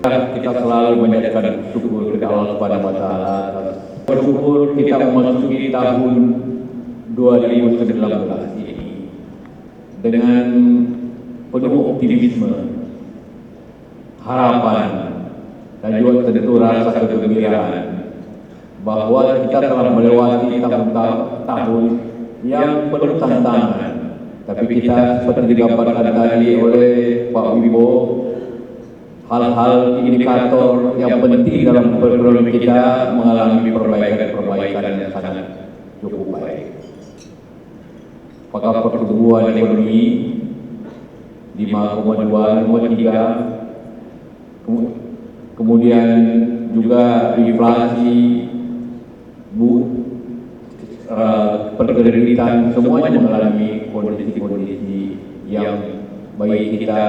kita selalu menjadikan syukur kepada Allah Subhanahu wa taala. Bersyukur kita memasuki tahun 2019 ini dengan penuh optimisme, harapan, dan juga tentu rasa kegembiraan bahwa kita telah melewati tahun yang penuh tantangan. Tapi kita seperti digambarkan tadi oleh Pak Wibo, hal-hal indikator yang penting dalam perekonomian kita mengalami perbaikan yang sangat cukup baik. Apakah pertumbuhan ekonomi 5,2, 5,3, kemudian juga inflasi, perkreditan, semuanya mengalami kondisi-kondisi yang bagi kita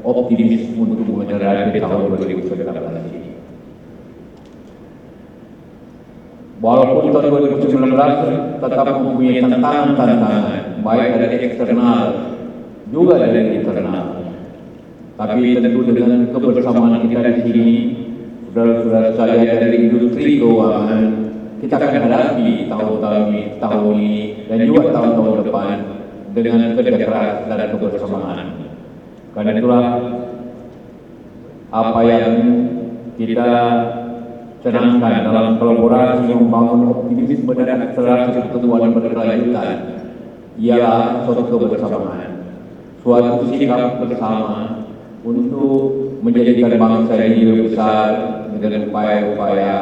optimis untuk menghadapi tahun 2019 ini. Walaupun tahun 2019 tetap mempunyai tantangan baik dari eksternal juga dari internal, tapi tentu dengan kebersamaan kita di sini, saudara-saudara saya dari industri keuangan, kita akan hadapi tahun ini dan juga tahun-tahun depan dengan kerja keras dan kebersamaan. Karena itulah apa yang kita senangkan dalam kolaborasi membangun optimisme dan akselerasi pertumbuhan berkelanjutan ialah suatu kebersamaan, suatu sikap bersama untuk menjadikan bangsa ini lebih besar dengan upaya-upaya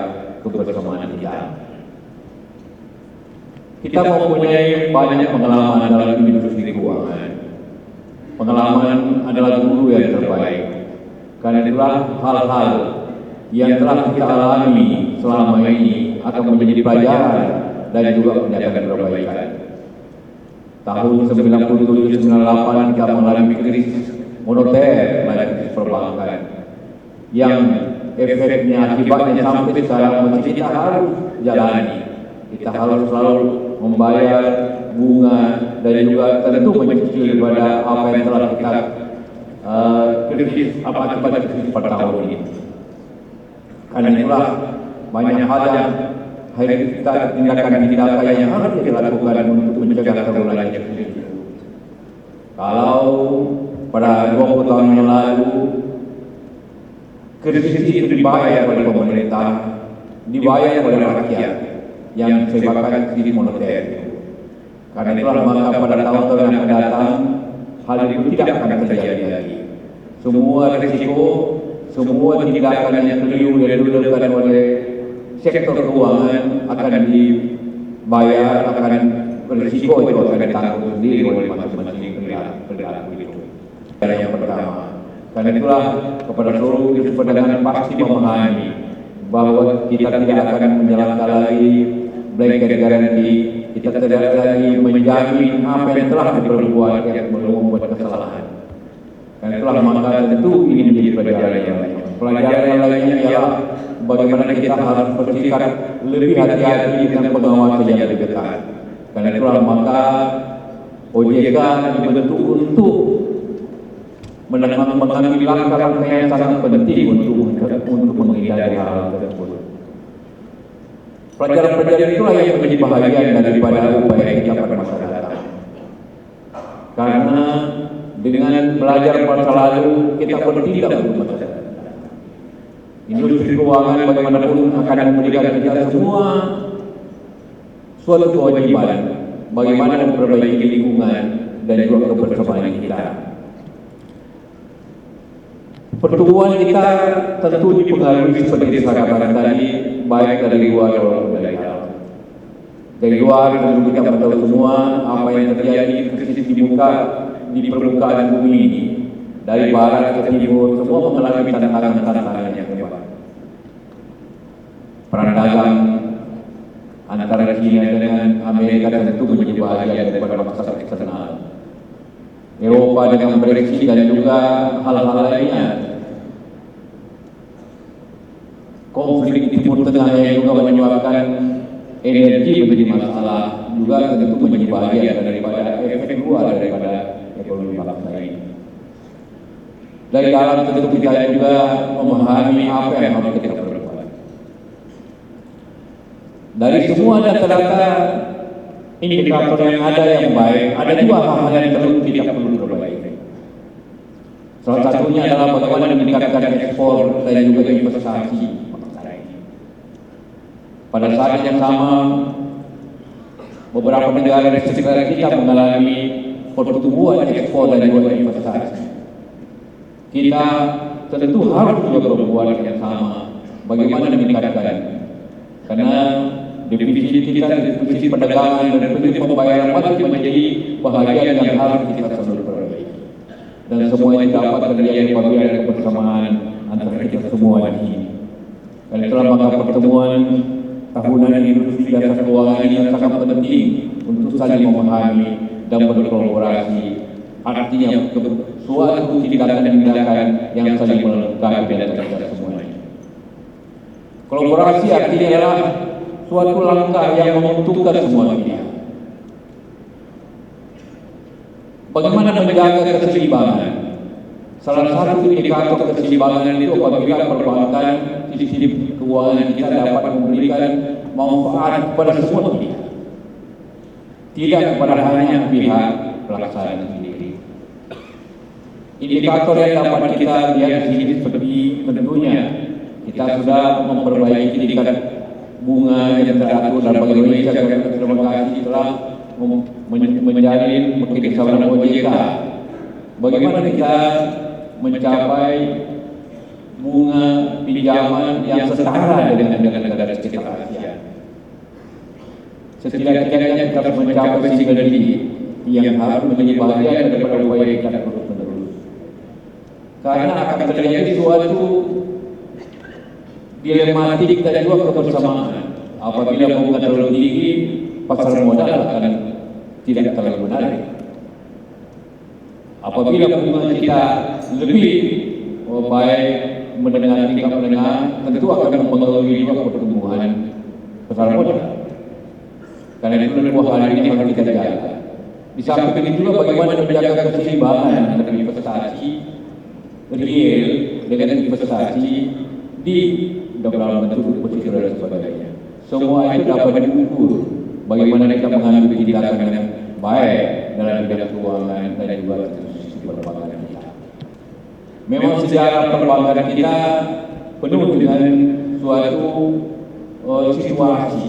kebersamaan kita. Kita mempunyai banyak pengalaman dalam industri keuangan. Pengalaman adalah guru yang terbaik. Karena itulah hal-hal yang telah kita alami selama ini akan menjadi pelajaran dan juga menjadikan perbaikan. Tahun 97-98 kita mengalami krisis moneter dan krisis perbankan yang efeknya akibatnya sampai sekarang masih kita harus jalani. Kita harus selalu membayar bunga dan juga tentu mencicil daripada apa yang telah kita krisis akibat krisis pada tahun ini. Karena itulah banyak hal yang harus kita tindakan yang harus kita lakukan untuk mencegah terulangnya krisis. Kalau pada 20 tahun yang lalu krisis itu dibayar oleh pemerintah, dibayar oleh rakyat yang disebabkan krisis moneter. Karena itulah maka pada tahun-tahun yang akan datang hal itu tidak akan terjadi lagi. Semua risiko, semua tindakan yang keliru yang dilakukan oleh sektor keuangan akan dibayar, akan berisiko itu akan ditanggung sendiri oleh masing-masing perilaku itu. Yang pertama, karena itulah kepada seluruh industri perdagangan pasti memahami bahwa kita tidak akan menjalankan lagi blanket guarantee, kita tidak lagi menjamin apa yang telah diperbuat yang belum membuat kesalahan. Karena itulah maka tentu ini menjadi pelajaran yang lain. Pelajaran yang lainnya ialah bagaimana kita harus bersikap lebih hati-hati dengan pengawasan yang lebih ketat. Karena itulah maka OJK dibentuk untuk mengambil langkah-langkah yang sangat penting untuk menghindari hal tersebut. Pelajaran-pelajaran itulah yang menjadi bahagian daripada upaya kita pada masa datang. Karena dengan belajar masa lalu kita bertindak untuk masa depan. Industri keuangan bagaimanapun akan memberikan kita semua suatu kewajiban bagaimana memperbaiki lingkungan dan juga kebersamaan kita. Pertumbuhan kita tentu dipengaruhi seperti saya katakan tadi, baik dari luar maupun dari dalam. Dari luar tentu kita tahu semua apa yang terjadi krisis di permukaan bumi ini. Dari barat ke timur semua mengalami tantangan-tantangan yang hebat. Perang dagang antara China dengan Amerika tentu menjadi bahagian daripada masalah eksternal. Eropa dengan Brexit dan juga hal-hal lainnya. Konflik di Timur Tengah yang juga menyebabkan energi menjadi masalah juga tentu menjadi bahagian daripada efek luar daripada ekonomi bangsa ini. Dari dalam tentu kita juga memahami apa yang harus kita perbuat. Dari semua data-data indikator yang ada yang baik, ada juga hal-hal yang kita perlu perbaiki. Salah satunya adalah bagaimana meningkatkan ekspor dan juga investasi bangsa ini. Pada saat yang sama, beberapa negara di sekitar kita mengalami pertumbuhan ekspor dan juga investasi. Kita tentu harus juga berbuat yang sama. Bagaimana meningkatkan? Karena defisit kita, defisit perdagangan dan defisit pembayaran masih menjadi bahagian yang harus kita selalu perbaiki. Dan semua itu dapat terjadi apabila ada kebersamaan antara kita semua di sini. Dan itulah maka pertemuan tahunan industri jasa keuangan ini sangat penting untuk saling memahami dan berkolaborasi. Artinya suatu tindakan-tindakan yang saling melengkapi dan kita semua. Kolaborasi artinya adalah suatu langkah yang menguntungkan semua pihak. Bagaimana menjaga keseimbangan? Salah satu indikator keseimbangan itu apabila perbankan sistem keuangan kita dapat memberikan manfaat kepada semua pihak, tidak kepada hanya pihak pelaksana sendiri. Indikator yang dapat kita lihat di sini seperti tentunya kita sudah memperbaiki tingkat bunga yang teratur dan Bank Indonesia terima kasih telah menjalin kerjasama dengan OJK. Bagaimana kita mencapai bunga pinjaman yang setara dengan negara sekitar Asia. Setidaknya kita harus mencapai single digit yang harus menjadi bagian daripada upaya kita terus-menerus. Karena akan terjadi suatu dilematik dan juga kebersamaan. Apabila bunga terlalu tinggi, pasar modal akan tidak terlalu menarik. Apabila bunga kita lebih baik mendengar tingkat menengah, tentu akan mempengaruhi juga pertumbuhan pasar modal. Karena itu dua hal ini harus kita jaga. Di samping itu juga bagaimana menjaga keseimbangan antara investasi real dengan investasi di dalam bentuk deposito dan sebagainya. Semua itu dapat diukur bagaimana kita mengambil tindakan yang baik dalam bidang keuangan dan juga sistem perbankan kita. Memang sejarah perbankan kita penuh dengan suatu situasi.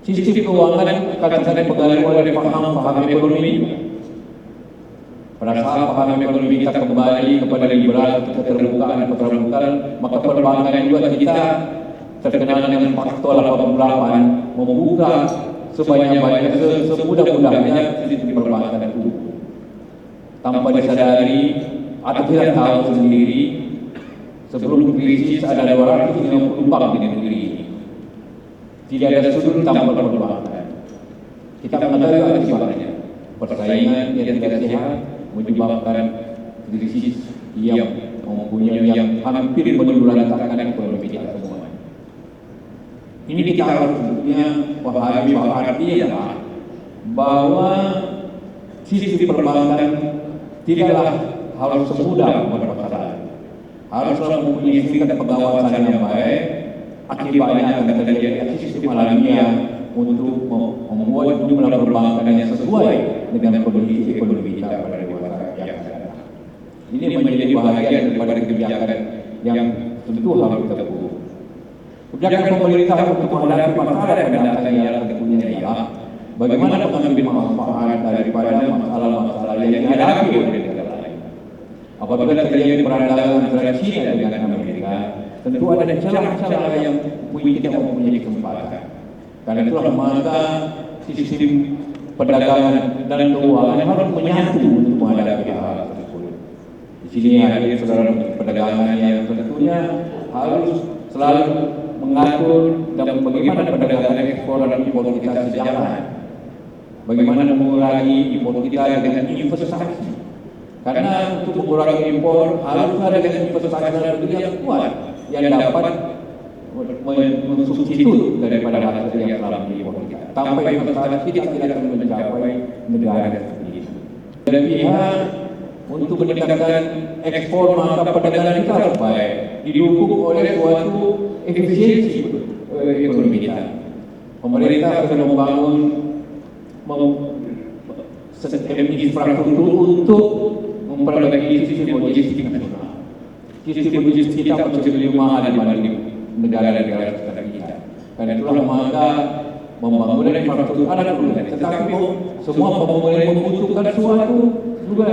Sistem keuangan kadang-kadang dipengaruhi oleh paham ekonomi. Pada saat paham ekonomi kita kembali kepada liberal, keterbukaan, maka perbankan juga kita terkenal dengan faktor 88 membuka sebanyak-banyaknya semudah-mudahnya sistem perbankan itu. Tanpa disadari atau tidak tahu sendiri, sebelum krisis ada 250 bank di negeri ini. Tidak ada sudut tanpa perbankan. Kita mengetahui akibatnya. Persaingan yang tidak sehat menyebabkan krisis yang hampir menyulantakan ekonomi kita semua. Ini kita harus pahami bahwa artinya bahwa sistem perbankan tidaklah harus semudah bermasalah. Haruslah mempunyai tingkat pengawasan yang baik. Akibatnya akan terjadi sistem alamiah untuk membuat jumlah perbankan yang sesuai dengan kondisi ekonomi kita pada dewasa yang akan datang. Ini menjadi bahagian daripada kebijakan yang tentu harus kita tempuh. Kebijakan pemerintah untuk menghadapi masalah yang datang ialah tentunya ialah bagaimana mengambil manfaat daripada masalah-masalah yang dihadapi oleh negara lain. Apabila terjadi peradaban antara China dengan Amerika, tentu ada celah-celah yang kita mempunyai kesempatan. Karena itulah maka sistem perdagangan dan keuangan harus menyatu untuk menghadapi hal tersebut. Di sini hadir saudara perdagangan yang tentunya harus selalu mengatur dan bagaimana perdagangan ekspor dan impor kita sejalan. Bagaimana mengurangi impor kita dengan investasi. Karena untuk mengurangi impor harus ada dengan investasi dalam negeri yang kuat yang dapat mensubstitut daripada hasil yang telah diimpor kita. Tanpa investasi kita tidak akan mencapai negara seperti itu. Dan pihak untuk meningkatkan ekspor maka perdagangan kita harus baik, didukung oleh suatu efisiensi ekonomi kita. Pemerintah akan membangun infrastruktur untuk memperbaiki sistem logistik nasional. Sistem logistik kita masih lebih mahal dibanding negara-negara sekitar kita. Karena itulah maka membangun infrastruktur ada dulu, tetapi semua pembangunan membutuhkan suatu juga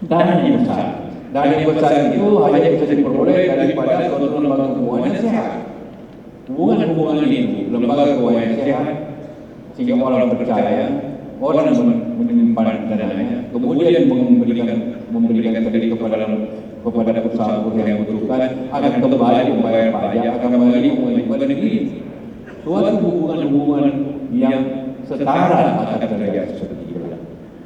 dana yang besar. Dana yang besar itu hanya bisa diperoleh daripada suatu lembaga keuangan yang sehat. Hubungan itu, lembaga keuangan yang sehat, sehingga orang percaya, orang menyimpan dananya, kemudian memberikan kredit kepada perusahaan yang membutuhkan, akan kembali membayar pajak, akan kembali mengajukan negeri. Suatu hubungan yang setara akan terjadi seperti itu.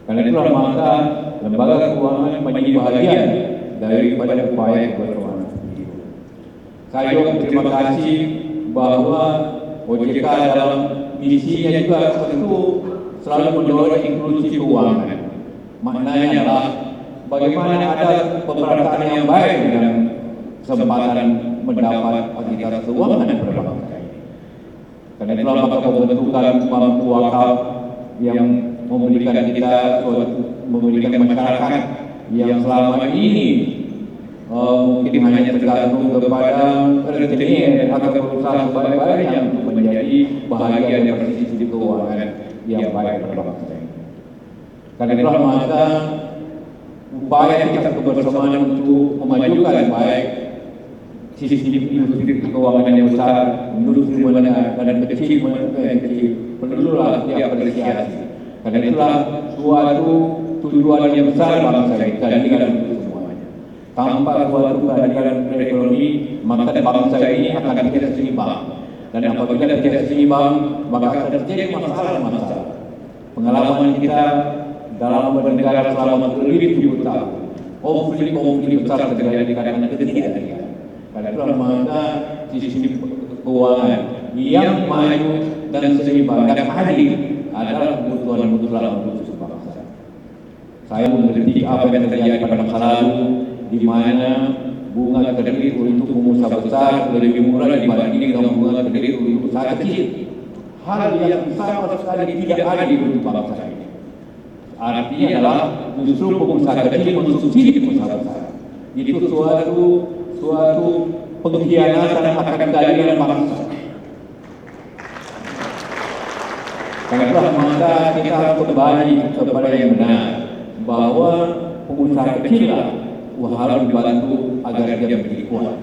Karena itulah maka lembaga keuangan menjadi bahagian daripada upaya kebersamaan itu. Saya juga berterima kasih bahwa OJK dalam misinya juga tentu selalu mendorong inklusi keuangan. Maknanya adalah bagaimana ada pemerataan yang baik dalam kesempatan mendapat fasilitas keuangan perbankan. Karena itulah maka pembentukan bank wakaf yang memberikan kita memberikan masyarakat yang selama ini mungkin hanya tergantung kepada rentenir atau perusahaan baik-baik yang menjadi bahagian dari sistem keuangan yang baik berbangsa. Karena itulah maka upaya kita kebersamaan untuk memajukan baik sistem industri keuangan yang besar, industri menengah dan kecil perlulah diapresiasi. Karena itulah suatu tujuan yang besar bangsa kita keadilan untuk semuanya. Tanpa suatu keadilan ekonomi, maka bangsa ini akan tidak seimbang. Dan apabila tidak seimbang, maka akan terjadi masalah-masalah. Pengalaman kita dalam bernegara selama lebih 70 tahun, konflik-konflik besar terjadi karena ketidakadilan. Karena itulah maka sistem keuangan yang maju dan seimbang dan adil adalah kebutuhan untuk bangsa. Saya mengkritik apa yang terjadi pada masa lalu, di mana bunga kredit untuk pengusaha besar lebih murah dibanding dengan bunga kredit untuk usaha kecil. Hal yang sama sekali tidak adil untuk bangsa ini. Artinya adalah justru pengusaha kecil mensubsidi pengusaha besar. Itu suatu pengkhianatan akan keadilan bangsa. Karena itulah maka kita harus kembali kepada yang benar, bahwa pengusaha kecil harus dibantu agar dia menjadi kuat.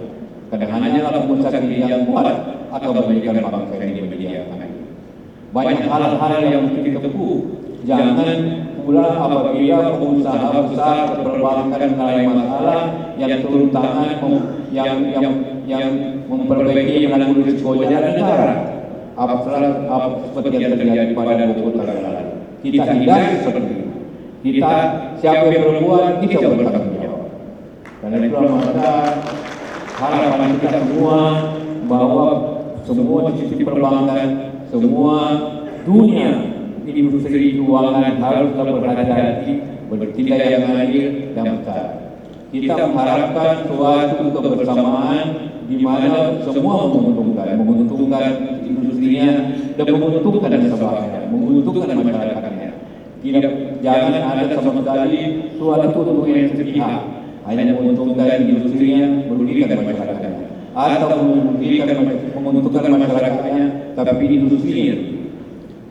Karena hanyalah pengusaha kecil yang kuat akan menjadikan bangsa ini menjadi aman. Banyak hal-hal yang mesti kita tempuh. Jangan pula apabila pengusaha besar perbankan mengalami masalah yang turun tangan yang memperbaiki menanggung risiko negara. Seperti yang terjadi pada 20 tahun lalu. Kita hindari seperti itu. Kita siapa yang berbuat kita bertanggung jawab. Karena itulah maka harapan kita semua bahwa semua sistem perbankan, semua dunia industri keuangan harus berhati-hati, bertindak yang adil dan benar. Kita mengharapkan suatu kebersamaan di mana semua menguntungkan industrinya dan menguntungkan nasabahnya, menguntungkan masyarakatnya. Jangan ada sama sekali suatu keuntungan yang sepihak, hanya menguntungkan industrinya, merugikan masyarakatnya, atau menguntungkan masyarakatnya, tapi industrinya.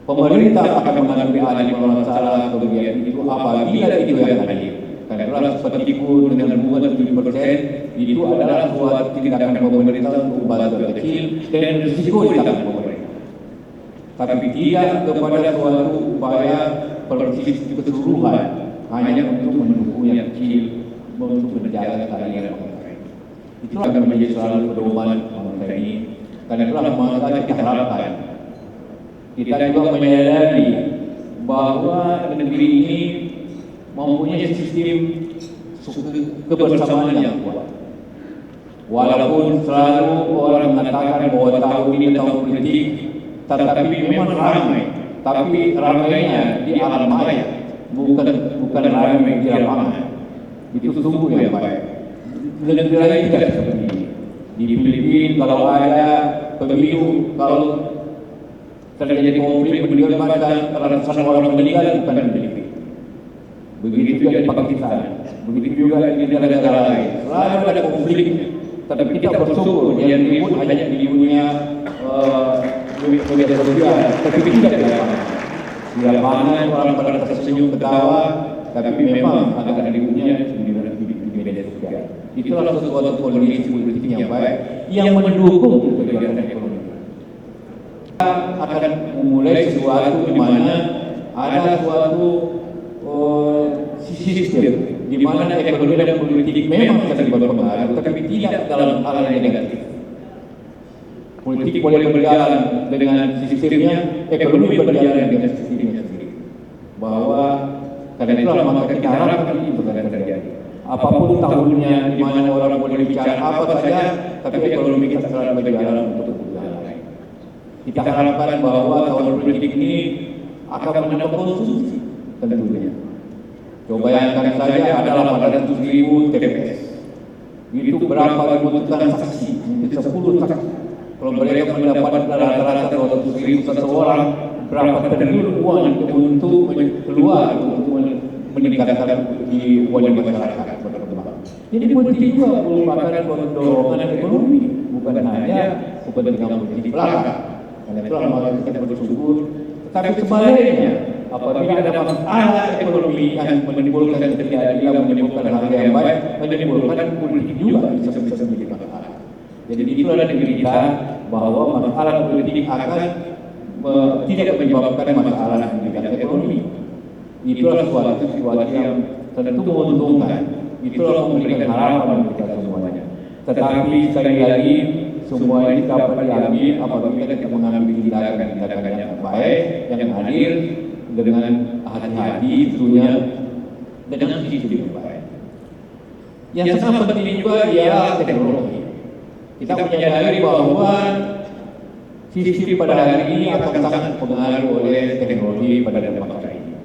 Pemerintah akan mengambil alih masalah kerugian itu apabila itu yang adil. Karena seperti itu dengan bunga 7% itu adalah suatu tindakan pemerintah untuk membantu kecil dan risiko ditanggung pemerintah. Tapi tidak kepada suatu upaya persistis keseluruhan hanya untuk mendukung yang kecil untuk menjaga keadilan bangsa. Itu akan menjadi selalu pedoman bangsa ini. Karena itulah maka kita harapkan kita juga menyadari bahwa negeri ini mempunyai sistem kebersamaan yang kuat. Walaupun selalu orang mengatakan bahwa tahun ini tahun politik, tetapi memang ramai. Tapi ramainya di alam maya, bukan ramai di lapangan. Itu sungguh yang baik. Negeri lain tidak seperti ini. Di Filipina kalau ada pemilu, kalau terjadi konflik melibatkan ratusan orang meninggal, bukan di Filipina. Begitu juga di Pakistan, begitu juga di negara-negara lain. Selalu ada konflik, tapi kita bersyukur yang ribut hanya di dunia media sosial, tapi tidak di lapangan. Di lapangan orang pada tersenyum ketawa, tapi memang agak ributnya di media sosial. Itulah suatu kondisi politik yang baik yang mendukung kegiatan ekonomi. Kita akan memulai sesuatu di mana ada suatu sistem di mana ekonomi dan politik memang saling berpengaruh, tapi tidak dalam hal yang negatif. Politik boleh berjalan dengan sistemnya, ekonomi berjalan dengan sistemnya sendiri. Bahwa karena itulah maka kita harapkan ini bukan terjadi. Apapun tahunnya, di mana orang boleh bicara apa saja, tapi ekonomi kita selalu berjalan untuk kebutuhan lain. Kita harapkan bahwa tahun politik ini akan menambah konsumsi tentunya. Coba bayangkan saja ada 800.000 TPS. Itu berapa dibutuhkan saksi? Mungkin 10 saksi. Kalau mereka mendapat rata-rata 200.000 seseorang, berapa triliun uang untuk keluar untuk meningkatkan di uang masyarakat berkembang. Jadi politik juga merupakan dorongan ekonomi, bukan hanya kepentingan politik belaka. Karena itulah maka kita bersyukur. Tetapi sebaliknya, apabila ada masalah ekonomi yang menimbulkan ketidakadilan, menimbulkan harga yang baik, menimbulkan politik juga bisa menjadi masalah. Jadi itulah negeri kita bahwa masalah politik akan tidak menyebabkan masalah di bidang ekonomi. Itulah suatu yang tentu menguntungkan. Itulah memberikan harapan kita semuanya. Tetapi sekali lagi semua ini dapat diambil apabila kita mengambil tindakan yang baik, yang adil, dengan hati-hati tentunya, dengan sistem yang baik. Yang sangat penting juga ialah teknologi. Kita menyadari bahwa sistem pada hari ini akan sangat dipengaruhi oleh teknologi pada masa ini.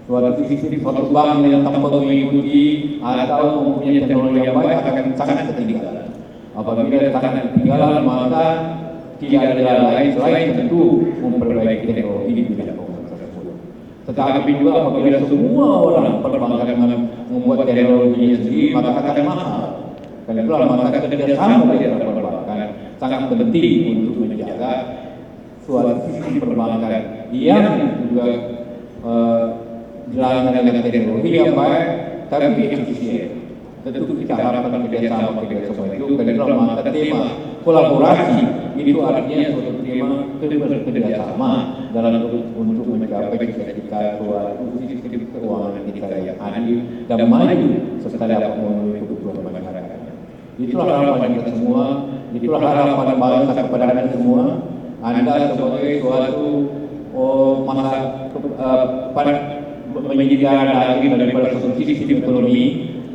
Suatu sistem suatu bank yang tanpa mengikuti atau mempunyai teknologi yang baik akan sangat ketinggalan. Apabila sangat ketinggalan, maka tidak ada lain selain tentu memperbaiki teknologi di bidang tersebut. Tetapi juga apabila semua orang perbankan membuat teknologinya sendiri, maka akan mahal. Karena itulah maka kerjasama di antara perbankan sangat penting untuk menjaga suatu sistem perbankan yang juga jalan dengan teknologi yang baik, tapi efisien. Tentu kita harapkan kerjasama itu, karena itulah maka tema kolaborasi itu artinya suatu tema kerjasama dalam untuk mencapai cita-cita suatu sistem keuangan kita yang adil dan maju serta dapat memenuhi kebutuhan masyarakat. Itulah harapan kita semua, itulah harapan bangsa kepada Anda semua. Anda sebagai suatu masa menyediakan lagi daripada suatu sistem ekonomi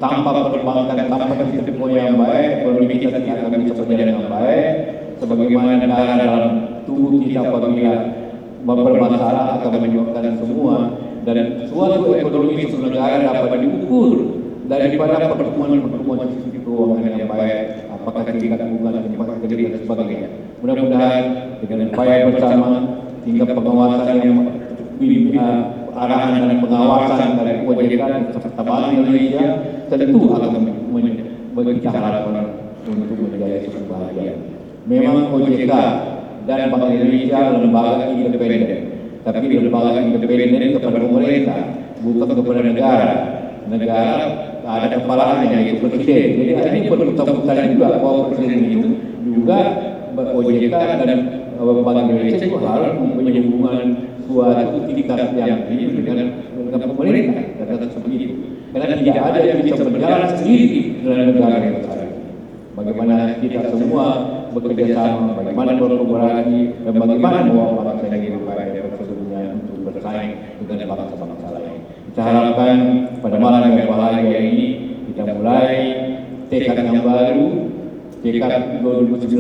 tanpa perbankan, tanpa sistem yang baik, ekonomi kita tidak akan bisa berjalan dengan baik. Sebagaimana darah dalam tubuh kita apabila bermasalah akan menyebabkan semua, dan suatu ekonomi suatu negara dapat diukur daripada pertumbuhan sistem keuangan yang baik, apakah tingkat bunga, tingkat kredit dan sebagainya. Mudah-mudahan dengan upaya bersama, tingkat pengawasan yang arahan dan pengawasan dari OJK serta Bank Indonesia tentu akan bagi kita harapan untuk menjadi suatu bahagia. Memang OJK dan Bank Indonesia lembaga independen, tapi lembaga independen kepada pemerintah, bukan kepada negara. Negara ada kepalanya yaitu presiden. Jadi ini pertanggung-jawaban juga bahwa presiden itu juga OJK dan Bank Indonesia itu harus mempunyai hubungan suatu tingkat yang ini dengan pemerintah dan seperti itu. Karena tidak ada yang bisa berjalan sendiri dalam negara yang besar. Bagaimana kita semua bekerja sama, bagaimana berkolaborasi, dan bagaimana membawa bangsa ini pada sesungguhnya untuk bersaing dengan bangsa-bangsa lain. Kita harapkan pada malam yang bahagia ini kita mulai tekad yang baru, tekad 2019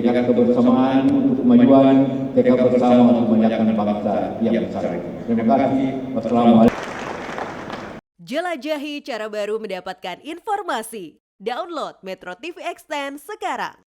tekad kebersamaan untuk kemajuan, tekad bersama untuk menyatukan bangsa yang besar. Terima kasih. Wassalamualaikum. Jelajahi cara baru mendapatkan informasi. Download Metro TV Extend sekarang.